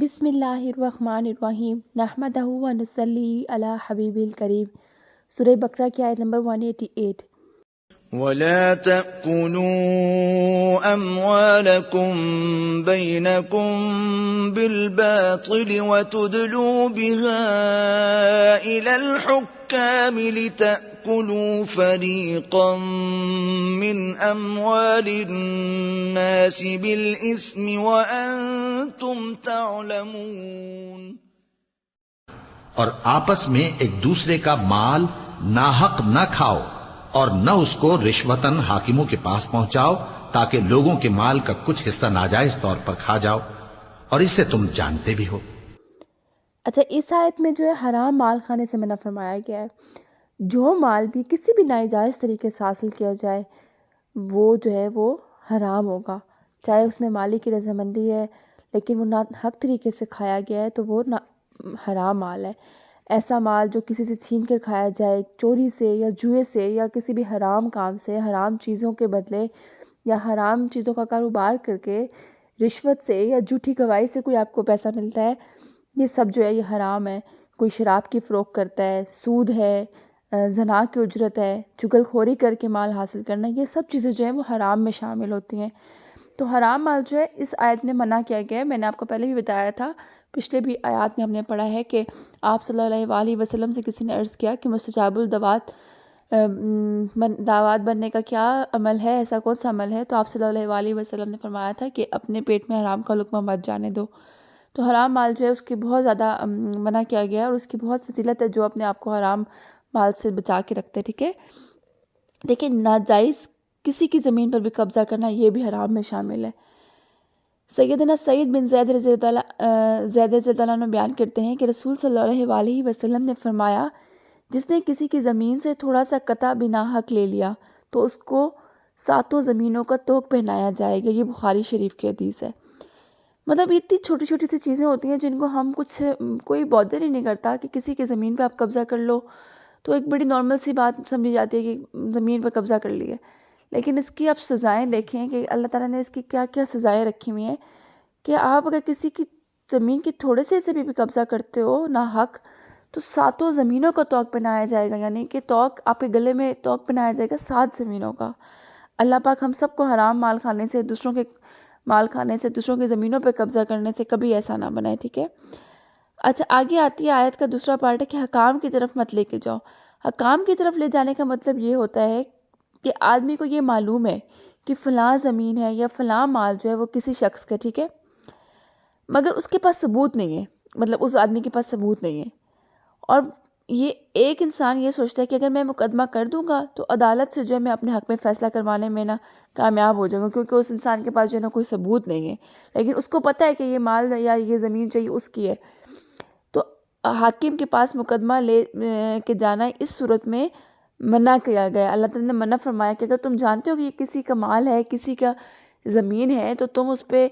بسم اللہ الرحمن الرحیم نحمدہ و نصلی علی حبیب الکریم۔ سورہ بقرہ کی آیت نمبر 188۔ وَلَا تَأْكُلُوا أَمْوَالَكُمْ بَيْنَكُمْ بِالْبَاطِلِ وَتُدْلُوا بِهَا إِلَى الْحُكَّامِ لِتَأْكُلُوا فَرِيقًا مِّنْ أَمْوَالِ النَّاسِ بِالْإِثْمِ وَأَنْتُمْ تَعْلَمُونَ۔ اور آپس میں ایک دوسرے کا مال ناحق نہ کھاؤ اور نہ اس کو رشوتاً حاکموں کے پاس پہنچاؤ تاکہ لوگوں کے مال کا کچھ حصہ ناجائز طور پر کھا جاؤ، اور اسے تم جانتے بھی ہو۔ اچھا، اس آیت میں جو ہے حرام مال کھانے سے منع فرمایا گیا ہے۔ جو مال بھی کسی بھی ناجائز طریقے سے حاصل کیا جائے وہ جو ہے وہ حرام ہوگا، چاہے اس میں مالی کی رضامندی ہے لیکن وہ نہ حق طریقے سے کھایا گیا ہے تو وہ حرام مال ہے۔ ایسا مال جو کسی سے چھین کر کھایا جائے، چوری سے یا جوئے سے یا کسی بھی حرام کام سے، حرام چیزوں کے بدلے یا حرام چیزوں کا کاروبار کر کے، رشوت سے یا جھوٹی گواہی سے کوئی آپ کو پیسہ ملتا ہے، یہ سب جو ہے یہ حرام ہے۔ کوئی شراب کی فروخت کرتا ہے، سود ہے، زنا کی اجرت ہے، چغل خوری کر کے مال حاصل کرنا، یہ سب چیزیں جو ہیں وہ حرام میں شامل ہوتی ہیں۔ تو حرام مال جو ہے اس آیت میں منع کیا گیا ہے۔ میں نے آپ کو پہلے بھی بتایا تھا، پچھلے بھی آیات میں ہم نے پڑھا ہے کہ آپ صلی اللہ علیہ وسلم سے کسی نے عرض کیا کہ مستجاب الدعوات دعوات بننے کا کیا عمل ہے، ایسا کون سا عمل ہے؟ تو آپ صلی اللہ علیہ وسلم نے فرمایا تھا کہ اپنے پیٹ میں حرام کا لقمہ مت جانے دو۔ تو حرام مال جو ہے اس کی بہت زیادہ منع کیا گیا ہے اور اس کی بہت فضیلت ہے جو اپنے آپ کو حرام مال سے بچا کے رکھتے، ٹھیک ہے۔ دیکھیں، ناجائز کسی کی زمین پر بھی قبضہ کرنا یہ بھی حرام میں شامل ہے۔ سیدنا سعید بن زید رضی اللہ عنہ بیان کرتے ہیں کہ رسول صلی اللہ علیہ وسلم نے فرمایا، جس نے کسی کی زمین سے تھوڑا سا قطع بنا حق لے لیا تو اس کو 7 زمینوں کا طوق پہنایا جائے گا۔ یہ بخاری شریف کی حدیث ہے۔ مطلب اتنی چھوٹی چھوٹی سی چیزیں ہوتی ہیں جن کو ہم کوئی بودر ہی نہیں کرتا کہ کسی کی زمین پہ آپ قبضہ کر لو تو ایک بڑی نارمل سی بات سمجھی جاتی ہے کہ زمین پہ قبضہ کر لی ہے، لیکن اس کی آپ سزائیں دیکھیں کہ اللہ تعالیٰ نے اس کی کیا کیا سزائیں رکھی ہوئی ہیں کہ آپ اگر کسی کی زمین کی تھوڑے سے بھی قبضہ کرتے ہو نا حق تو 7 زمینوں کا طوق پہنایا جائے گا، یعنی کہ طوق آپ کے گلے میں طوق پہنایا جائے گا 7 زمینوں کا۔ اللہ پاک ہم سب کو حرام مال کھانے سے، دوسروں کے مال کھانے سے، دوسروں کی زمینوں پہ قبضہ کرنے سے کبھی ایسا نہ بنائے، ٹھیک ہے۔ اچھا، آگے آتی ہے آیت کا دوسرا پارٹ ہے کہ حکام کی طرف مت لے کے جاؤ۔ حکام کی طرف لے جانے کا مطلب یہ ہوتا ہے کہ آدمی کو یہ معلوم ہے کہ فلاں زمین ہے یا فلاں مال جو ہے وہ کسی شخص کا، ٹھیک ہے، مگر اس کے پاس ثبوت نہیں ہے، مطلب اس آدمی کے پاس ثبوت نہیں ہے، اور یہ ایک انسان یہ سوچتا ہے کہ اگر میں مقدمہ کر دوں گا تو عدالت سے جو ہے میں اپنے حق میں فیصلہ کروانے میں نا کامیاب ہو جاؤں گا، کیونکہ اس انسان کے پاس جو ہے نا کوئی ثبوت نہیں ہے، لیکن اس کو پتہ ہے کہ یہ مال یا یہ زمین چاہیے اس کی ہے۔ تو حاکم کے پاس مقدمہ لے کے جانا اس صورت میں منع کیا گیا۔ اللہ تعالیٰ نے منع فرمایا کہ اگر تم جانتے ہو کہ یہ کسی کا مال ہے، کسی کا زمین ہے، تو تم اس پہ،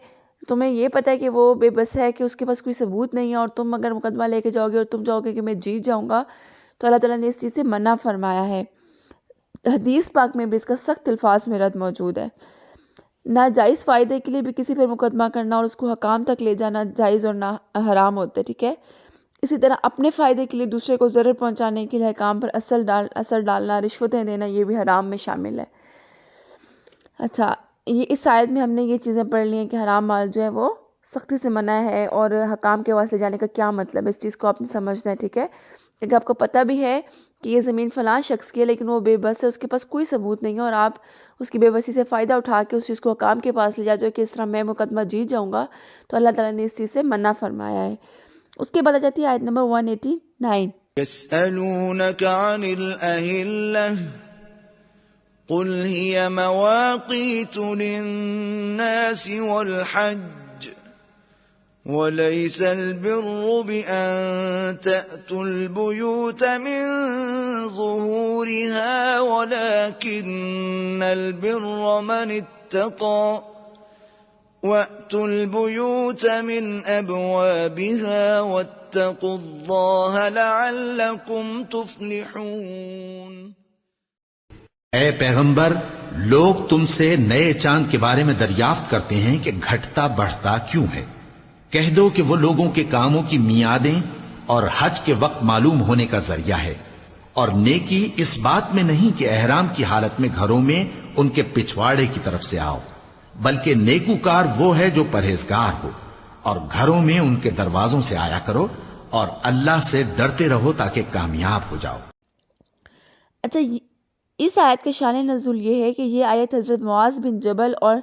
تمہیں یہ پتہ ہے کہ وہ بے بس ہے، کہ اس کے پاس کوئی ثبوت نہیں ہے، اور تم اگر مقدمہ لے کے جاؤ گے اور تم چاہو گے کہ میں جیت جاؤں گا، تو اللہ تعالیٰ نے اس چیز سے منع فرمایا ہے۔ حدیث پاک میں بھی اس کا سخت الفاظ میں رد موجود ہے۔ ناجائز فائدے کے لیے بھی کسی پر مقدمہ کرنا اور اس کو حکام تک لے جانا جائز اور نہ حرام ہوتا ہے، ٹھیک ہے۔ اسی طرح اپنے فائدے کے لیے دوسرے کو ضرر پہنچانے کے لیے حکام پر اثر ڈالنا، رشوتیں دینا، یہ بھی حرام میں شامل ہے۔ اچھا، یہ اس آیت میں ہم نے یہ چیزیں پڑھ لی ہیں کہ حرام مال جو ہے وہ سختی سے منع ہے، اور حکام کے واسطے جانے کا کیا مطلب ہے، اس چیز کو آپ نے سمجھنا ہے، ٹھیک ہے۔ اگر آپ کو پتہ بھی ہے کہ یہ زمین فلاں شخص کی ہے لیکن وہ بے بس ہے، اس کے پاس کوئی ثبوت نہیں ہے، اور آپ اس کی بے بسی سے فائدہ اٹھا کے اس چیز کو حکام کے پاس لے جاتے ہو کہ اس طرح میں مقدمہ جیت جاؤں گا، تو اللہ تعالیٰ نے اس چیز سے منع فرمایا ہے۔ اس کے بعد آ جاتی ہے آیت نمبر 189۔ يسألونك عن الأهلة قل هي مواقيت للناس والحج وليس البر بأن تأتوا البيوت من ظهورها ولكن البر من اتقى وَأْتُوا الْبُيُوتَ مِنْ أَبْوَابِهَا وَاتَّقُوا اللَّهَ لَعَلَّكُمْ تُفْلِحُونَ۔ اے پیغمبر، لوگ تم سے نئے چاند کے بارے میں دریافت کرتے ہیں کہ گھٹتا بڑھتا کیوں ہے؟ کہہ دو کہ وہ لوگوں کے کاموں کی میعادیں اور حج کے وقت معلوم ہونے کا ذریعہ ہے، اور نیکی اس بات میں نہیں کہ احرام کی حالت میں گھروں میں ان کے پچھواڑے کی طرف سے آؤ، بلکہ نیکوکار وہ ہے جو پرہیزگار ہو، اور گھروں میں ان کے دروازوں سے آیا کرو اور اللہ سے ڈرتے رہو تاکہ کامیاب ہو جاؤ۔ اچھا، اس آیت کا شان نزول یہ ہے کہ یہ آیت حضرت معاذ بن جبل اور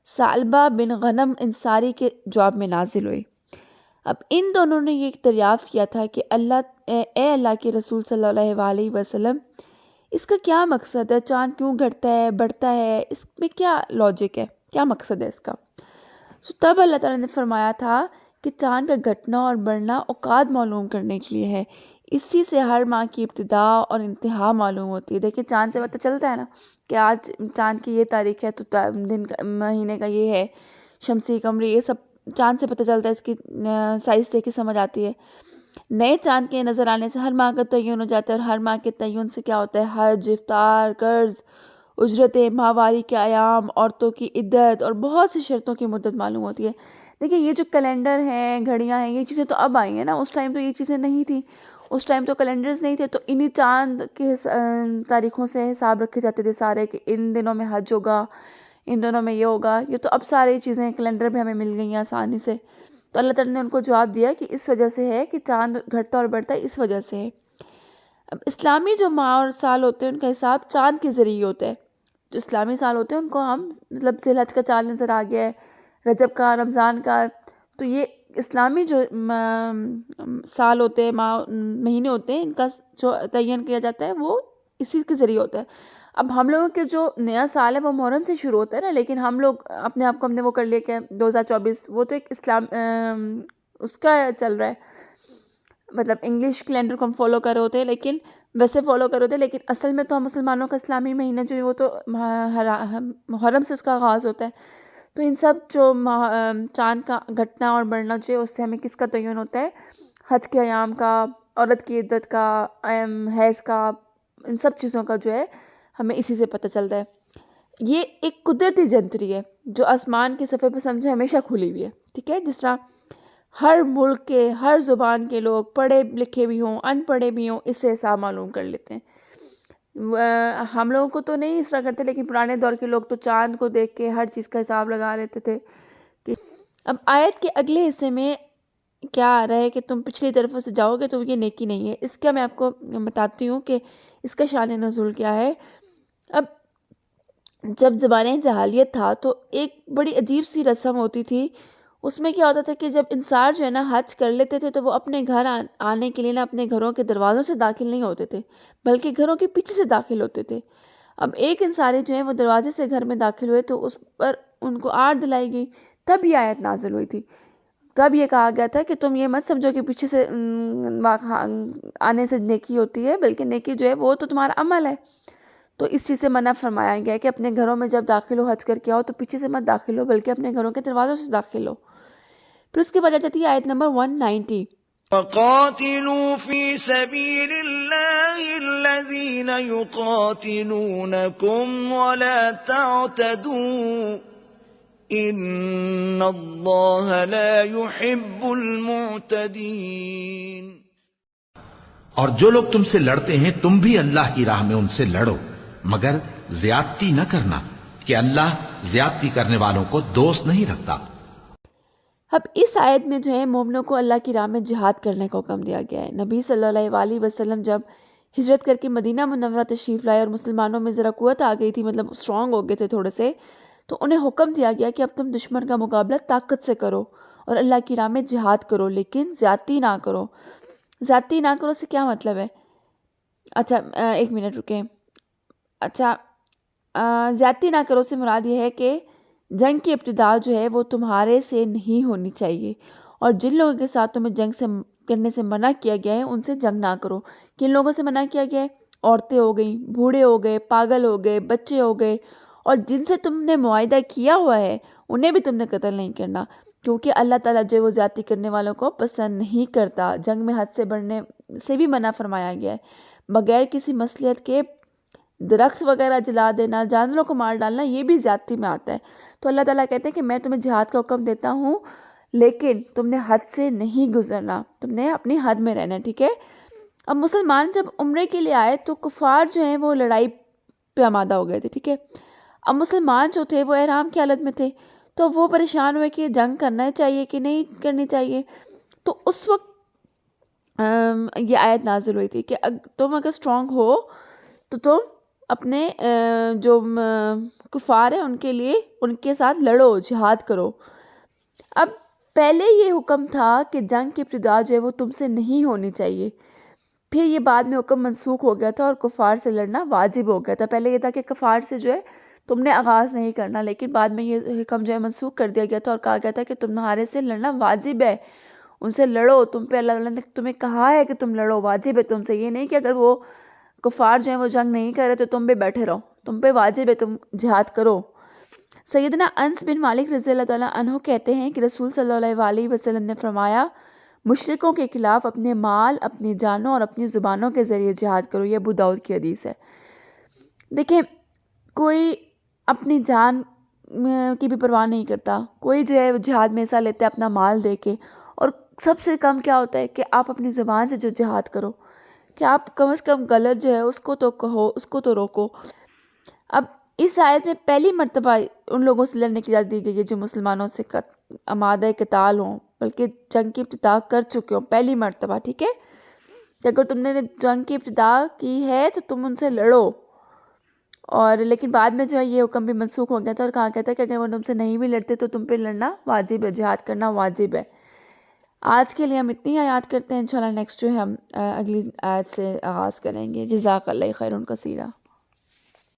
ثعلبہ بن غنم انصاری کے جواب میں نازل ہوئی۔ اب ان دونوں نے یہ دریافت کیا تھا کہ اے اللہ کے رسول صلی اللہ علیہ وسلم، اس کا کیا مقصد ہے؟ چاند کیوں گھٹتا ہے، بڑھتا ہے؟ اس میں کیا لاجک ہے، کیا مقصد ہے اس کا؟ تو تب اللہ تعالیٰ نے فرمایا تھا کہ چاند کا گھٹنا اور بڑھنا اوقات معلوم کرنے کے لیے ہے، اسی سے ہر ماہ کی ابتدا اور انتہا معلوم ہوتی ہے۔ دیکھیں چاند سے پتہ چلتا ہے نا کہ آج چاند کی یہ تاریخ ہے تو دن مہینے کا یہ ہے، شمسی قمری، یہ سب چاند سے پتہ چلتا ہے، اس کی سائز دیکھ کے سمجھ آتی ہے۔ نئے چاند کے نظر آنے سے ہر ماہ کا تعین ہو جاتا ہے، اور ہر ماہ کے تعین سے کیا ہوتا ہے؟ حج، افطار، قرض، اجرتیں، ماہواری کے ایام، عورتوں کی عدت اور بہت سی شرطوں کی مدت معلوم ہوتی ہے۔ دیکھیں یہ جو کیلنڈر ہیں، گھڑیاں ہیں، یہ چیزیں تو اب آئی ہیں نا، اس ٹائم تو یہ چیزیں نہیں تھیں، اس ٹائم تو کیلنڈرز نہیں تھے، تو انہی چاند کے تاریخوں سے حساب رکھے جاتے تھے سارے، کہ ان دنوں میں حج ہوگا، ان دنوں میں یہ ہوگا۔ یہ تو اب ساری چیزیں کیلنڈر بھی ہمیں مل گئی ہیں آسانی سے۔ تو اللہ تعالیٰ نے ان کو جواب دیا کہ اس وجہ سے ہے کہ چاند گھٹتا اور بڑھتا ہے، اس وجہ سے ہے۔ اب اسلامی جو ماہ اور سال ہوتے ہیں ان کا حساب چاند کے ذریعے ہوتا ہے۔ جو اسلامی سال ہوتے ہیں ان کو ہم مطلب ذی الحج کا چاند نظر آ گیا ہے، رجب کا، رمضان کا، تو یہ اسلامی جو سال ہوتے ہیں، مہینے ہوتے ہیں، ان کا جو تعین کیا جاتا ہے وہ اسی کے ذریعے ہوتا ہے۔ اب ہم لوگوں کے جو نیا سال ہے وہ محرم سے شروع ہوتا ہے نا، لیکن ہم لوگ اپنے آپ کو ہم نے وہ کر لیا کہ 2024، وہ تو ایک اسلام اس کا چل رہا ہے، مطلب انگلش کیلنڈر کو ہم فالو کر رہے ہوتے ہیں، لیکن ویسے فالو کر رہے ہوتے ہیں، لیکن اصل میں تو ہم مسلمانوں کا اسلامی مہینہ جو ہے وہ تو محرم سے اس کا آغاز ہوتا ہے۔ تو ان سب جو چاند کا گھٹنا اور بڑھنا جو ہے اس سے ہمیں کس کا تعین ہوتا ہے؟ حج کے ایام کا، عورت کی عدت کا، حیض کا، ان سب چیزوں کا جو ہے ہمیں اسی سے پتہ چلتا ہے۔ یہ ایک قدرتی جنتری ہے جو آسمان کے صفحے پہ سمجھے ہمیشہ کھلی ہوئی ہے، ٹھیک ہے؟ جس طرح ہر ملک کے، ہر زبان کے لوگ، پڑھے لکھے بھی ہوں، ان پڑھے بھی ہوں، اس سے حساب معلوم کر لیتے ہیں۔ ہم لوگوں کو تو نہیں اس طرح کرتے، لیکن پرانے دور کے لوگ تو چاند کو دیکھ کے ہر چیز کا حساب لگا لیتے تھے۔ اب آیت کے اگلے حصے میں کیا آ رہا ہے کہ تم پچھلی طرفوں سے جاؤ گے تو یہ نیکی نہیں ہے۔ اس کا میں آپ کو بتاتی ہوں کہ اس کا شان نزول کیا ہے۔ اب جب زمانہ جاہلیت تھا تو ایک بڑی عجیب سی رسم ہوتی تھی، اس میں کیا ہوتا تھا کہ جب انسان جو ہے نا حج کر لیتے تھے تو وہ اپنے گھر آنے کے لیے نا اپنے گھروں کے دروازوں سے داخل نہیں ہوتے تھے، بلکہ گھروں کے پیچھے سے داخل ہوتے تھے۔ اب ایک انصاری جو ہے وہ دروازے سے گھر میں داخل ہوئے تو اس پر ان کو آڑ دلائی گئی، تب یہ آیت نازل ہوئی تھی۔ تب یہ کہا گیا تھا کہ تم یہ مت سمجھو کہ پیچھے سے آنے سے نیکی ہوتی ہے، بلکہ نیکی جو ہے وہ تو تمہارا عمل ہے۔ تو اس چیز سے منع فرمایا گیا کہ اپنے گھروں میں جب داخل ہو، حج کر کے آؤ تو پیچھے سے مت داخل ہو، بلکہ اپنے گھروں کے دروازوں سے داخل ہو۔ پھر اس کے بعد جاتی ہے آیت نمبر 190۔ وَقَاتِلُوا فِي سَبِيلِ اللَّهِ الَّذِينَ يُقَاتِلُونَكُمْ وَلَا تَعْتَدُوا إِنَّ اللَّهَ لَا يُحِبُّ الْمُعْتَدِينَ۔ اور جو لوگ تم سے لڑتے ہیں تم بھی اللہ کی راہ میں ان سے لڑو، مگر زیادتی نہ کرنا کہ اللہ زیادتی کرنے والوں کو دوست نہیں رکھتا۔ اب اس آیت میں جو ہے مومنوں کو اللہ کی راہ میں جہاد کرنے کا حکم دیا گیا ہے۔ نبی صلی اللہ علیہ وسلم جب ہجرت کر کے مدینہ منورہ تشریف لائے اور مسلمانوں میں ذرا قوت آ گئی تھی، مطلب اسٹرانگ ہو گئے تھے تھوڑے سے، تو انہیں حکم دیا گیا کہ اب تم دشمن کا مقابلہ طاقت سے کرو اور اللہ کی راہ میں جہاد کرو، لیکن زیادتی نہ کرو۔ زیادتی نہ کرو سے کیا مطلب ہے؟ اچھا ایک منٹ رکیں۔ اچھا زیادتی نہ کرو سے مراد یہ ہے کہ جنگ کی ابتدا جو ہے وہ تمہارے سے نہیں ہونی چاہیے، اور جن لوگوں کے ساتھ تمہیں جنگ سے کرنے سے منع کیا گیا ہے ان سے جنگ نہ کرو۔ کن لوگوں سے منع کیا گیا ہے؟ عورتیں ہو گئیں، بوڑھے ہو گئے، پاگل ہو گئے، بچے ہو گئے، اور جن سے تم نے معاہدہ کیا ہوا ہے انہیں بھی تم نے قتل نہیں کرنا، کیونکہ اللہ تعالیٰ جو ہے وہ زیادتی کرنے والوں کو پسند نہیں کرتا۔ جنگ میں حد سے بڑھنے سے بھی منع فرمایا گیا ہے۔ بغیر کسی مصلحت کے درخت وغیرہ جلا دینا، جانوروں کو مار ڈالنا، یہ بھی زیادتی میں آتا ہے۔ تو اللہ تعالیٰ کہتے ہیں کہ میں تمہیں جہاد کا حکم دیتا ہوں، لیکن تم نے حد سے نہیں گزرنا، تم نے اپنی حد میں رہنا، ٹھیک ہے۔ اب مسلمان جب عمرے کے لیے آئے تو کفار جو ہیں وہ لڑائی پہ آمادہ ہو گئے تھے، ٹھیک ہے۔ اب مسلمان جو تھے وہ احرام کی حالت میں تھے، تو وہ پریشان ہوئے کہ جنگ کرنا چاہیے کہ نہیں کرنی چاہیے۔ تو اس وقت یہ آیت نازل ہوئی تھی کہ تم اگر اسٹرانگ ہو تو تم اپنے جو کفار ہیں ان کے لیے ان کے ساتھ لڑو، جہاد کرو۔ اب پہلے یہ حکم تھا کہ جنگ کی ابتدا جو ہے وہ تم سے نہیں ہونی چاہیے، پھر یہ بعد میں حکم منسوخ ہو گیا تھا اور کفار سے لڑنا واجب ہو گیا تھا۔ پہلے یہ تھا کہ کفار سے جو ہے تم نے آغاز نہیں کرنا، لیکن بعد میں یہ حکم جو ہے منسوخ کر دیا گیا تھا اور کہا گیا تھا کہ تمہارے سے لڑنا واجب ہے، ان سے لڑو، تم پہ اللہ نے تمہیں کہا ہے کہ تم لڑو، واجب ہے تم سے۔ یہ نہیں کہ اگر وہ کفار جو ہیں وہ جنگ نہیں کر رہے تو تم پہ بیٹھے رہو، تم پہ واجب ہے تم جہاد کرو۔ سیدنا انس بن مالک رضی اللہ تعالیٰ عنہ کہتے ہیں کہ رسول صلی اللہ علیہ وسلم نے فرمایا، مشرکوں کے خلاف اپنے مال، اپنی جانوں اور اپنی زبانوں کے ذریعے جہاد کرو۔ یہ ابو داؤد کی حدیث ہے۔ دیکھیں، کوئی اپنی جان کی بھی پرواہ نہیں کرتا، کوئی جو ہے جہاد میں حصہ لیتا ہے اپنا مال دے کے، اور سب سے کم کیا ہوتا ہے کہ آپ اپنی زبان سے جو جہاد کرو، کہ آپ کم از کم غلط جو ہے اس کو تو کہو، اس کو تو روکو۔ اب اس آیت میں پہلی مرتبہ ان لوگوں سے لڑنے کی اجازت دی گئی ہے جو مسلمانوں سے آمادہ قتال ہوں، بلکہ جنگ کی ابتدا کر چکے ہوں، پہلی مرتبہ، ٹھیک ہے، کہ اگر تم نے جنگ کی ابتدا کی ہے تو تم ان سے لڑو۔ اور لیکن بعد میں جو ہے یہ حکم بھی منسوخ ہو گیا تھا اور کہا گیا تھا کہ اگر وہ تم سے نہیں بھی لڑتے تو تم پہ لڑنا واجب ہے، جہاد کرنا واجب ہے۔ آج کے لیے ہم اتنی آیات کرتے ہیں، انشاءاللہ نیکسٹ جو ہے ہم اگلی آیت سے آغاز کریں گے۔ جزاک اللہ خیرا کثیرا۔